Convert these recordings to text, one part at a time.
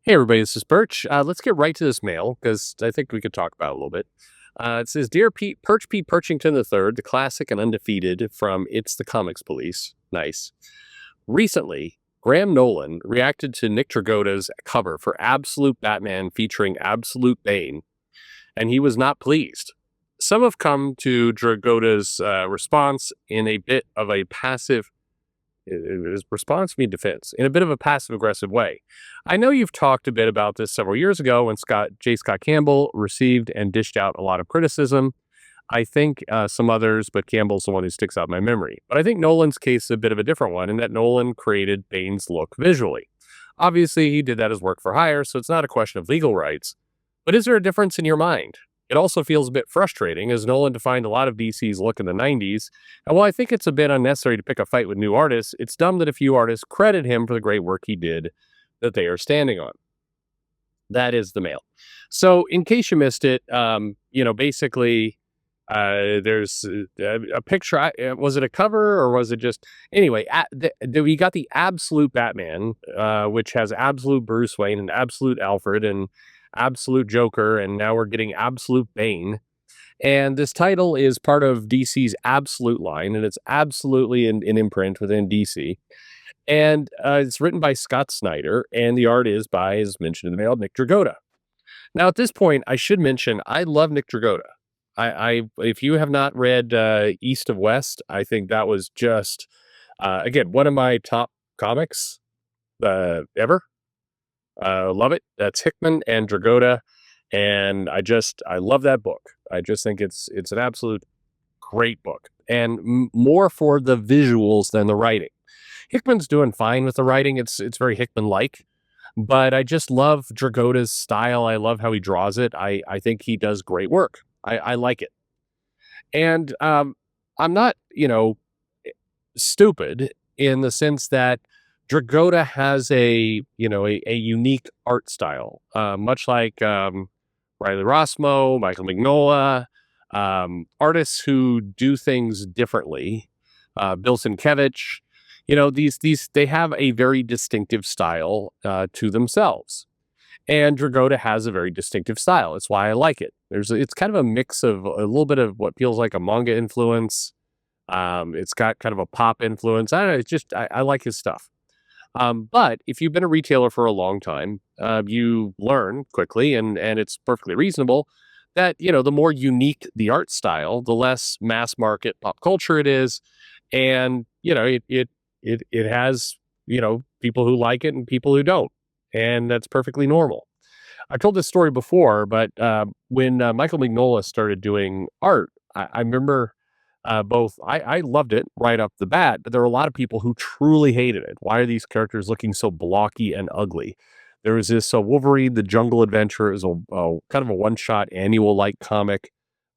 Hey everybody, this is Perch. Let's get right to this mail because I think we could talk about it a little bit. It says, "Dear Pete, Perch Pete Perchington III, the classic and undefeated from It's the Comics Police." Nice. Recently, Graham Nolan reacted to Nick Dragotta's cover for Absolute Batman featuring Absolute Bane, and he was not pleased. Some have come to Dragotta's response in a bit of a passive his response made defense in a bit of a passive aggressive way. I know you've talked a bit about this several years ago when Scott Campbell received and dished out a lot of criticism. I think some others, but Campbell's the one who sticks out in my memory. But I think Nolan's case is a bit of a different one in that Nolan created Bane's look visually. Obviously, he did that as work for hire, so it's not a question of legal rights. But is there a difference in your mind? It also feels a bit frustrating as Nolan defined a lot of DC's look in the 90s. And while I think it's a bit unnecessary to pick a fight with new artists, it's dumb that a few artists credit him for the great work he did that they are standing on. That is the mail. So, in case you missed it, basically, there's a picture. Was it a cover or was it just anyway? We got the Absolute Batman, which has Absolute Bruce Wayne and Absolute Alfred and Absolute Joker, and now we're getting Absolute Bane. And this title is part of DC's Absolute line, and it's absolutely in imprint within DC. And it's written by Scott Snyder, and the art is by, as mentioned in the mail, Nick Dragotta. Now, at this point, I should mention I love Nick Dragotta. If you have not read East of West, I think that was just again one of my top comics ever. Love it. That's Hickman and Dragotta, and I love that book. I just think it's an absolute great book, and more for the visuals than the writing. Hickman's doing fine with the writing. It's very Hickman like, but I just love Dragotta's style. I love how he draws it. I think he does great work. I like it, and I'm not stupid in the sense that Dragotta has a unique art style, much like Riley Rossmo, Michael Mignola, artists who do things differently. Bill Sienkiewicz, these they have a very distinctive style to themselves, and Dragotta has a very distinctive style. It's why I like it. It's kind of a mix of a little bit of what feels like a manga influence. It's got kind of a pop influence. I don't know. It's just I like his stuff. But if you've been a retailer for a long time, you learn quickly, and it's perfectly reasonable that the more unique the art style, the less mass market pop culture it is, and it has people who like it and people who don't, and that's perfectly normal. I've told this story before, but when Michael Mignola started doing art, I remember both I loved it right off the bat, but there were a lot of people who truly hated it. Why are these characters looking so blocky and ugly? There was this Wolverine: The Jungle Adventure. It was a kind of a one-shot annual like comic.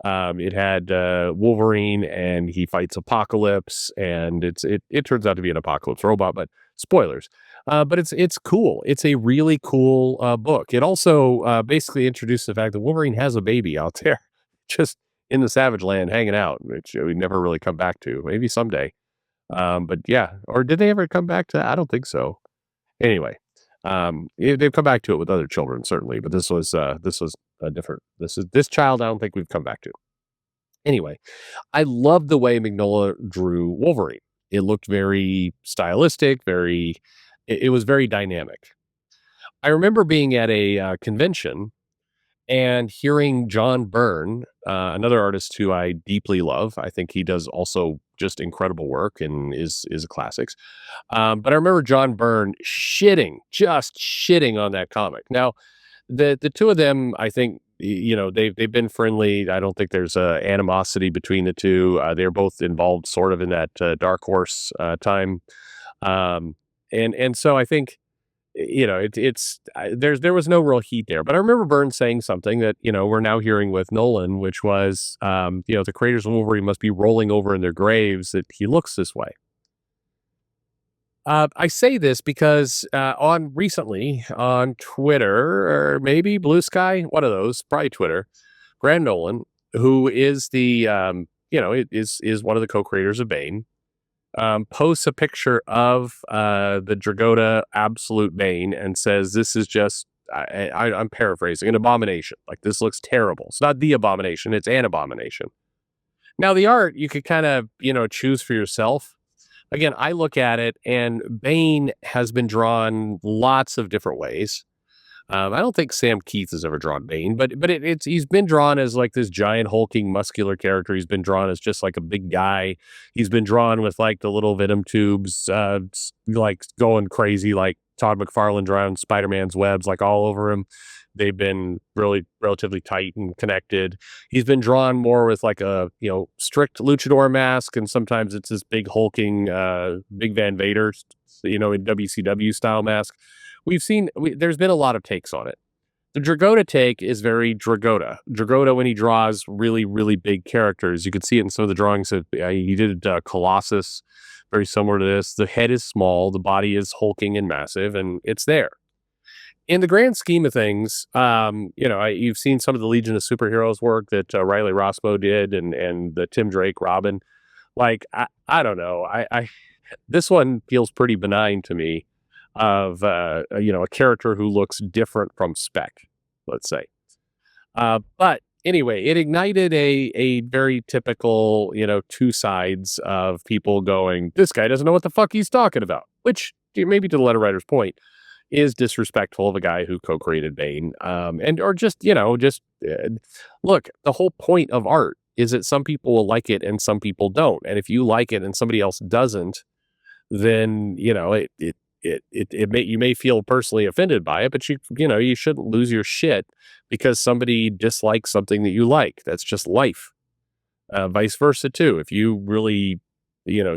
It had Wolverine, and he fights Apocalypse, and it turns out to be an Apocalypse robot, but spoilers. But it's cool. It's a really cool book. It also basically introduced the fact that Wolverine has a baby out there, just in the Savage Land hanging out, which we never really come back to. Maybe someday. But yeah, or did they ever come back to that? I don't think so. Anyway, they've come back to it with other children certainly, but this was a different. This child. I don't think we've come back to. Anyway, I love the way Mignola drew Wolverine. It looked very stylistic, it was very dynamic. I remember being at a convention and hearing John Byrne, another artist who I deeply love. I think he does also just incredible work and is classics. But I remember John Byrne just shitting on that comic. Now, the two of them, I think, they've been friendly. I don't think there's animosity between the two. They're both involved sort of in that Dark Horse time, and so I think there was no real heat there. But I remember Burns saying something that we're now hearing with Nolan, which was the creators of Wolverine must be rolling over in their graves that he looks this way. I say this because on recently on Twitter or maybe Blue Sky, one of those, probably Twitter, Graham Nolan, who is the is one of the co-creators of Bane, posts a picture of the Dragotta Absolute Bane and says, "This is just I'm paraphrasing, an abomination. Like, this looks terrible. It's not the abomination, it's an abomination. Now, the art, you could kind of, choose for yourself. Again, I look at it, and Bane has been drawn lots of different ways. I don't think Sam Keith has ever drawn Bane, but it's he's been drawn as like this giant hulking muscular character. He's been drawn as just like a big guy. He's been drawn with like the little venom tubes, like going crazy, like Todd McFarlane drawing Spider-Man's webs like all over him. They've been really relatively tight and connected. He's been drawn more with like a strict luchador mask, and sometimes it's this big hulking, big Van Vader, in WCW style mask. There's been a lot of takes on it. The Dragotta take is very Dragotta. Dragotta, when he draws really, really big characters, you can see it in some of the drawings that he did Colossus, very similar to this. The head is small, the body is hulking and massive, and it's there. In the grand scheme of things, you've seen some of the Legion of Superheroes work that Riley Rossmo did, and the Tim Drake Robin. Like, I don't know. I this one feels pretty benign to me, of a character who looks different from spec, let's say. But anyway, it ignited a very typical, two sides of people going, this guy doesn't know what the fuck he's talking about, which, maybe to the letter writer's point, is disrespectful of a guy who co-created Bane. Or just look, the whole point of art is that some people will like it and some people don't. And if you like it and somebody else doesn't, then, you may feel personally offended by it, but you shouldn't lose your shit because somebody dislikes something that you like. That's just life. Vice versa too. If you really,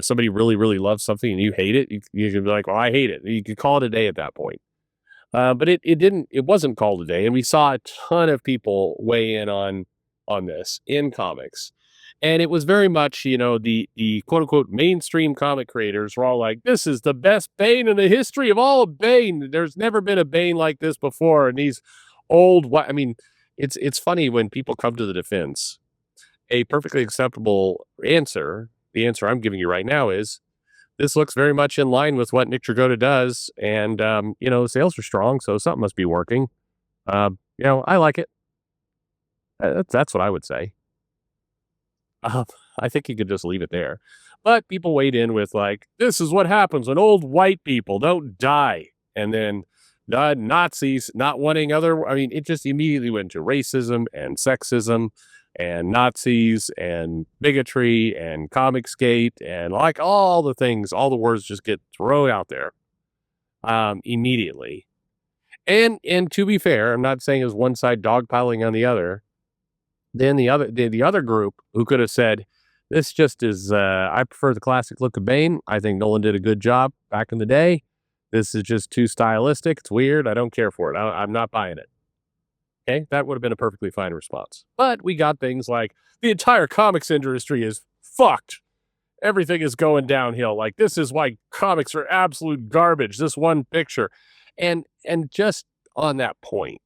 somebody really, really loves something and you hate it, you can be like, well, I hate it. You could call it a day at that point. But it wasn't called a day. And we saw a ton of people weigh in on this in comics. And it was very much, the quote unquote mainstream comic creators were all like, this is the best Bane in the history of all of Bane. There's never been a Bane like this before. And these it's funny when people come to the defense. A perfectly acceptable answer, the answer I'm giving you right now, is this looks very much in line with what Nick Dragotta does. And, sales are strong, so something must be working. I like it. That's what I would say. I think you could just leave it there. But people weighed in with like, this is what happens when old white people don't die. And then Nazis not wanting it just immediately went to racism and sexism and Nazis and bigotry and Comicsgate and like all the things, all the words just get thrown out there immediately. And to be fair, I'm not saying it was one side dogpiling on the other. Then the other group who could have said, this just is, I prefer the classic look of Bane. I think Nolan did a good job back in the day. This is just too stylistic. It's weird. I don't care for it. I'm not buying it. Okay, that would have been a perfectly fine response. But we got things like, the entire comics industry is fucked. Everything is going downhill. Like, this is why comics are absolute garbage. This one picture. And just on that point,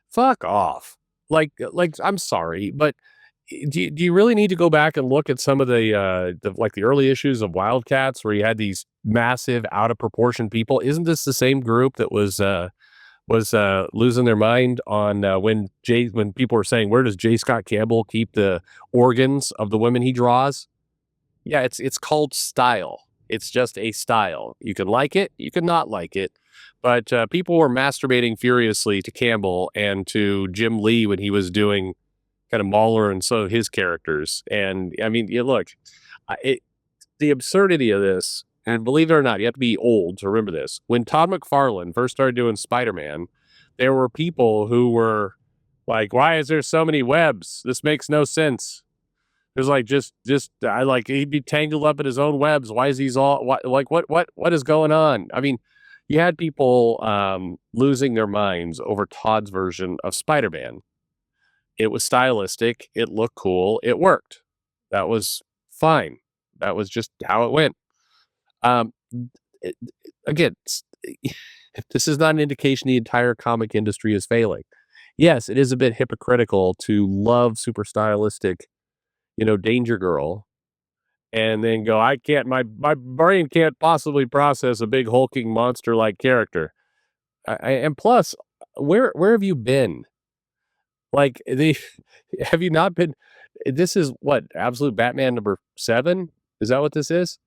fuck off. Like I'm sorry, but do you really need to go back and look at some of the early issues of Wildcats where you had these massive out of proportion people? Isn't this the same group that was losing their mind on when people were saying, where does J. Scott Campbell keep the organs of the women he draws? Yeah, it's called style. It's just a style. You can like it, you can not like it. But people were masturbating furiously to Campbell and to Jim Lee when he was doing kind of Mauler and so his characters. And look, the absurdity of this, and believe it or not, you have to be old to remember this. When Todd McFarlane first started doing Spider-Man, there were people who were like, why is there so many webs? This makes no sense. It was like, he'd be tangled up in his own webs. Why is he's all, what is going on? You had people losing their minds over Todd's version of Spider-Man. It was stylistic. It looked cool. It worked. That was fine. That was just how it went. Again, this is not an indication the entire comic industry is failing. Yes, it is a bit hypocritical to love super stylistic, Danger Girl, and then go, my brain can't possibly process a big hulking monster-like character. And plus, where have you been? Like, the have you not been this is what, Absolute Batman number 7? Is that what this is?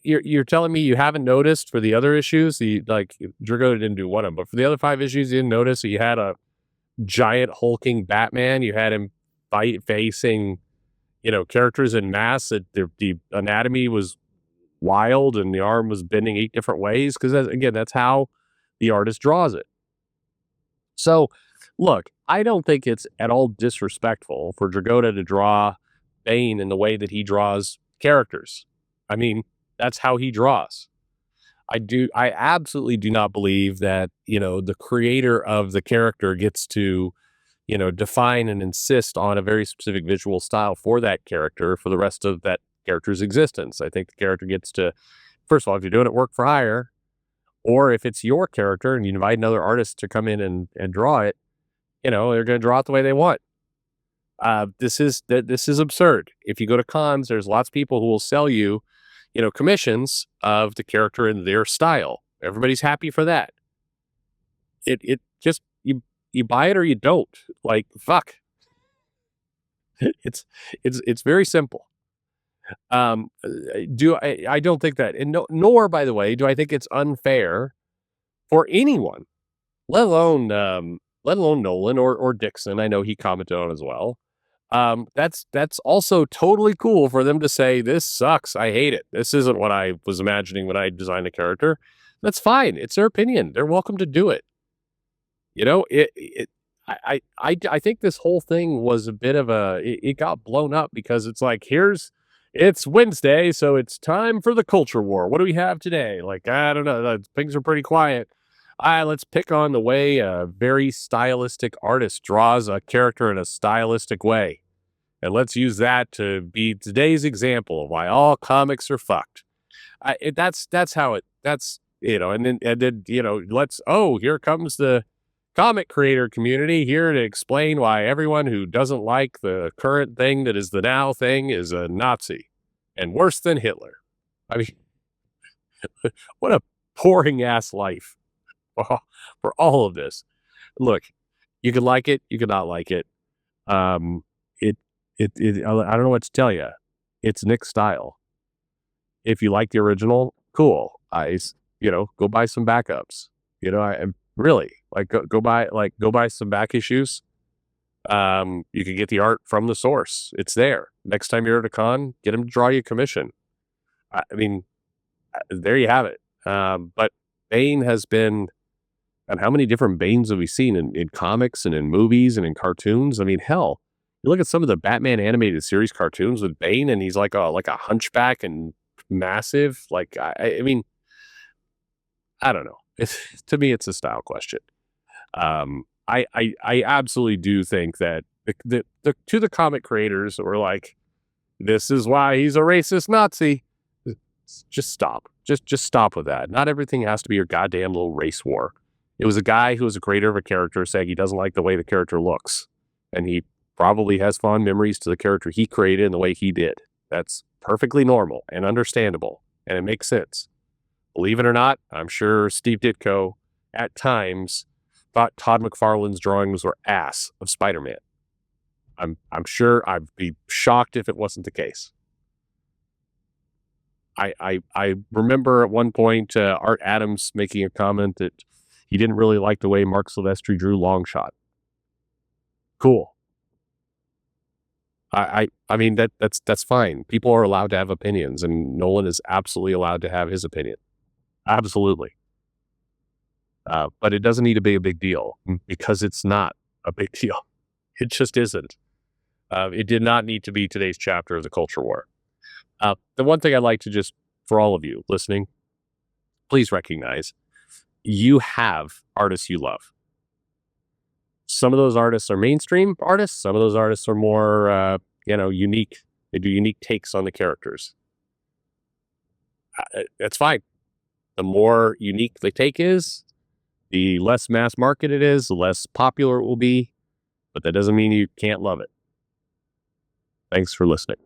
You're telling me you haven't noticed for the other issues, like, Drago didn't do one of them, but for the other 5 issues, you didn't notice that you had a giant hulking Batman, you had him facing, characters in mass, that the anatomy was wild and the arm was bending 8 different ways, because again, that's how the artist draws it. So, look, I don't think it's at all disrespectful for Dragotta to draw Bane in the way that he draws characters. I mean, that's how he draws. I absolutely do not believe that, the creator of the character gets to, define and insist on a very specific visual style for that character for the rest of that character's existence. I think the character gets to, first of all, if you're doing it work for hire, or if it's your character and you invite another artist to come in and draw it, they're going to draw it the way they want. This is absurd. If you go to cons, there's lots of people who will sell you, commissions of the character in their style. Everybody's happy for that. It just, you buy it or you don't. Like, fuck. It's very simple. I don't think that, and nor, by the way, do I think it's unfair for anyone, let alone Nolan or Dixon. I know he commented on it as well. That's also totally cool for them to say, this sucks, I hate it, this isn't what I was imagining when I designed a character. That's fine. It's their opinion. They're welcome to do it. I think this whole thing was a bit of it got blown up because it's like, it's Wednesday, so it's time for the culture war. What do we have today? Like, I don't know. Things are pretty quiet. Let's pick on the way a very stylistic artist draws a character in a stylistic way. And let's use that to be today's example of why all comics are fucked. That's how it, and then, here comes the comic creator community here to explain why everyone who doesn't like the current thing that is the now thing is a Nazi and worse than Hitler. I mean, what a boring ass life for all of this. Look, you could like it, you could not like it. I don't know what to tell you. It's Nick's style. If you like the original, cool. Go buy some backups. I really go buy some back issues. You can get the art from the source. It's there. Next time you're at a con, get him to draw you a commission. I mean, there you have it. But Bane has been, and how many different Banes have we seen in comics and in movies and in cartoons? I mean, hell, you look at some of the Batman animated series cartoons with Bane, and he's like a hunchback and massive. Like, I mean, I don't know. To me, it's a style question. I absolutely do think that to the comic creators who are like, this is why he's a racist Nazi. Just stop. Just stop with that. Not everything has to be your goddamn little race war. It was a guy who was a creator of a character saying he doesn't like the way the character looks. And he probably has fond memories to the character he created and the way he did. That's perfectly normal and understandable. And it makes sense. Believe it or not, I'm sure Steve Ditko at times thought Todd McFarlane's drawings were ass of Spider-Man. I'm sure I'd be shocked if it wasn't the case. I remember at one point Art Adams making a comment that he didn't really like the way Mark Silvestri drew Longshot. Cool. I mean, that's fine. People are allowed to have opinions, and Nolan is absolutely allowed to have his opinion. Absolutely. But it doesn't need to be a big deal, because it's not a big deal. It just isn't. It did not need to be today's chapter of the culture war. The one thing I'd like to just, for all of you listening, please recognize, you have artists you love. Some of those artists are mainstream artists. Some of those artists are more, unique. They do unique takes on the characters. That's fine. The more unique the take is, the less mass market it is, the less popular it will be. But that doesn't mean you can't love it. Thanks for listening.